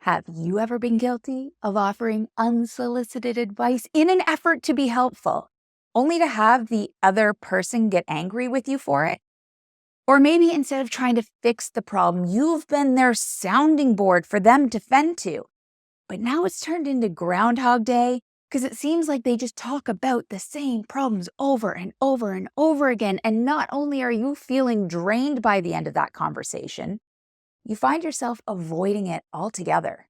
Have you ever been guilty of offering unsolicited advice in an effort to be helpful, only to have the other person get angry with you for it? Or maybe instead of trying to fix the problem, you've been their sounding board for them to vent to. But now it's turned into Groundhog Day because it seems like they just talk about the same problems over and over and over again. And not only are you feeling drained by the end of that conversation, you find yourself avoiding it altogether.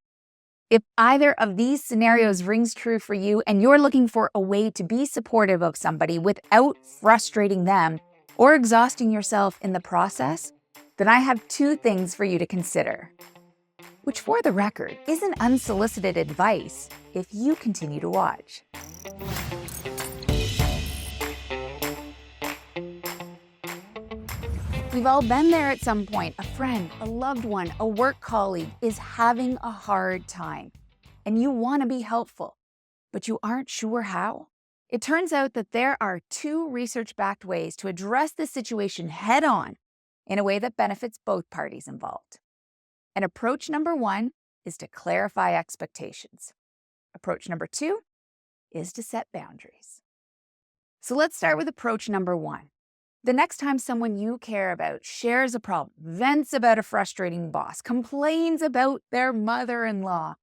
If either of these scenarios rings true for you and you're looking for a way to be supportive of somebody without frustrating them or exhausting yourself in the process, then I have two things for you to consider. Which, for the record, isn't unsolicited advice if you continue to watch. We've all been there at some point. A friend, a loved one, a work colleague is having a hard time, and you want to be helpful, but you aren't sure how. It turns out that there are two research-backed ways to address this situation head-on in a way that benefits both parties involved. And approach number one is to clarify expectations. Approach number two is to set boundaries. So let's start with approach number one. The next time someone you care about shares a problem, vents about a frustrating boss, complains about their mother-in-law,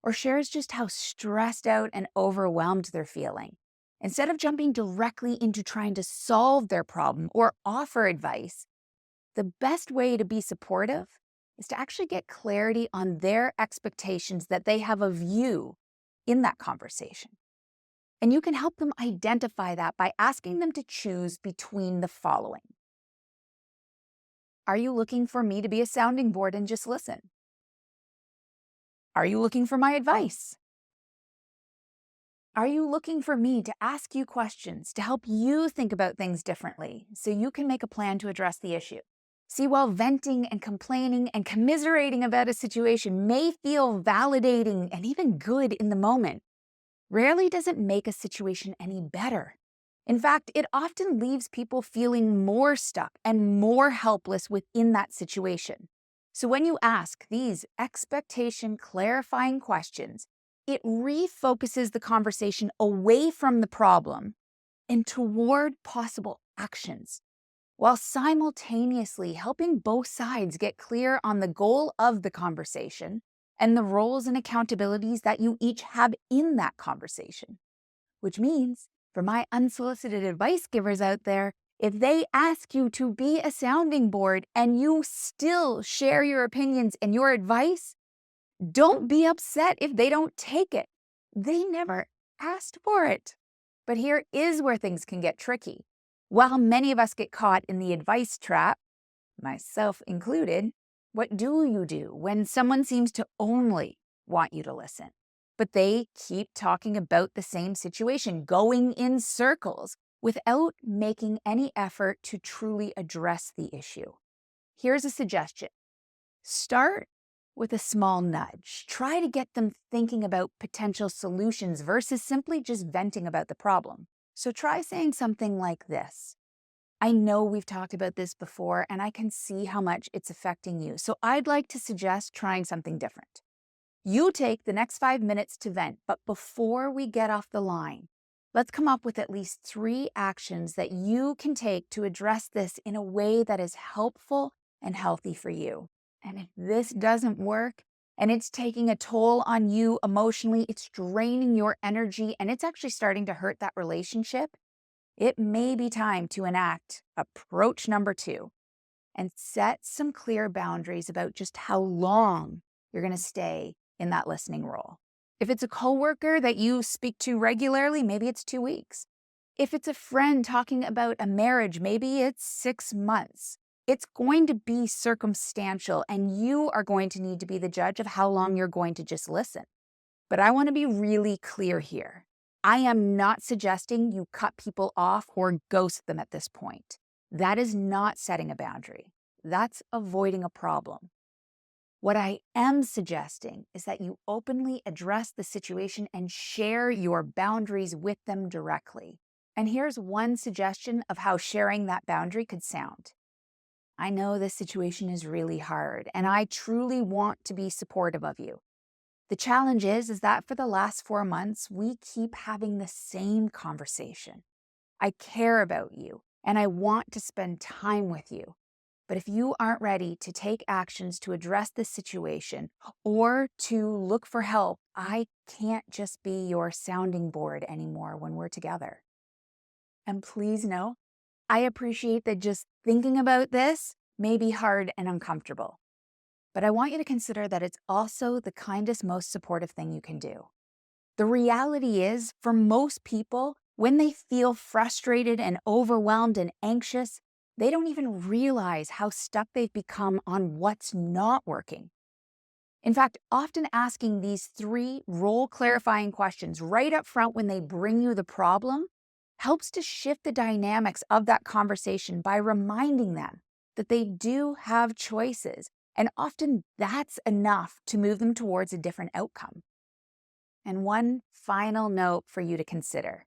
or shares just how stressed out and overwhelmed they're feeling, instead of jumping directly into trying to solve their problem or offer advice, the best way to be supportive is to actually get clarity on their expectations that they have of you in that conversation. And you can help them identify that by asking them to choose between the following. Are you looking for me to be a sounding board and just listen? Are you looking for my advice? Are you looking for me to ask you questions to help you think about things differently so you can make a plan to address the issue? See, while venting and complaining and commiserating about a situation may feel validating and even good in the moment, rarely does it make a situation any better. In fact, it often leaves people feeling more stuck and more helpless within that situation. So when you ask these expectation-clarifying questions, it refocuses the conversation away from the problem and toward possible actions, while simultaneously helping both sides get clear on the goal of the conversation and the roles and accountabilities that you each have in that conversation. Which means, for my unsolicited advice givers out there, if they ask you to be a sounding board and you still share your opinions and your advice, don't be upset if they don't take it. They never asked for it. But here is where things can get tricky. While many of us get caught in the advice trap, myself included, what do you do when someone seems to only want you to listen, but they keep talking about the same situation, going in circles, without making any effort to truly address the issue? Here's a suggestion. Start with a small nudge. Try to get them thinking about potential solutions versus simply just venting about the problem. So try saying something like this. I know we've talked about this before, and I can see how much it's affecting you. So I'd like to suggest trying something different. You take the next 5 minutes to vent, but before we get off the line, let's come up with at least 3 actions that you can take to address this in a way that is helpful and healthy for you. And if this doesn't work, and it's taking a toll on you emotionally, it's draining your energy, and it's actually starting to hurt that relationship, it may be time to enact approach number 2 and set some clear boundaries about just how long you're going to stay in that listening role. If it's a coworker that you speak to regularly, maybe it's 2 weeks. If it's a friend talking about a marriage, maybe it's 6 months. It's going to be circumstantial, and you are going to need to be the judge of how long you're going to just listen. But I want to be really clear here. I am not suggesting you cut people off or ghost them at this point. That is not setting a boundary. That's avoiding a problem. What I am suggesting is that you openly address the situation and share your boundaries with them directly. And here's one suggestion of how sharing that boundary could sound. I know this situation is really hard, and I truly want to be supportive of you. The challenge is that for the last 4 months, we keep having the same conversation. I care about you and I want to spend time with you. But if you aren't ready to take actions to address this situation or to look for help, I can't just be your sounding board anymore when we're together. And please know, I appreciate that just thinking about this may be hard and uncomfortable. But I want you to consider that it's also the kindest, most supportive thing you can do. The reality is, for most people, when they feel frustrated and overwhelmed and anxious, they don't even realize how stuck they've become on what's not working. In fact, often asking these 3 role-clarifying questions right up front when they bring you the problem helps to shift the dynamics of that conversation by reminding them that they do have choices, and often that's enough to move them towards a different outcome. And one final note for you to consider.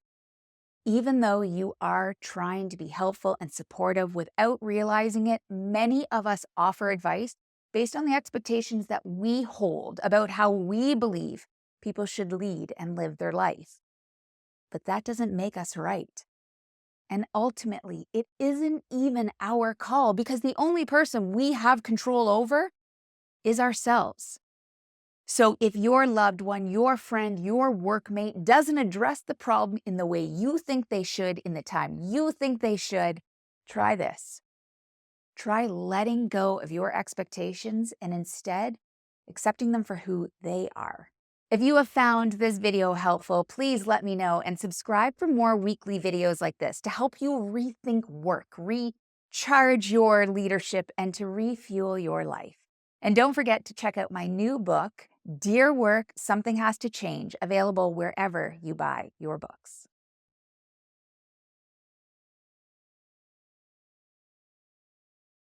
Even though you are trying to be helpful and supportive without realizing it, many of us offer advice based on the expectations that we hold about how we believe people should lead and live their life. But that doesn't make us right. And ultimately, it isn't even our call because the only person we have control over is ourselves. So if your loved one, your friend, your workmate doesn't address the problem in the way you think they should, in the time you think they should, try this. Try letting go of your expectations and instead accepting them for who they are. If you have found this video helpful, please let me know and subscribe for more weekly videos like this to help you rethink work, recharge your leadership, and to refuel your life. And don't forget to check out my new book, Dear Work, Something Has to Change, available wherever you buy your books.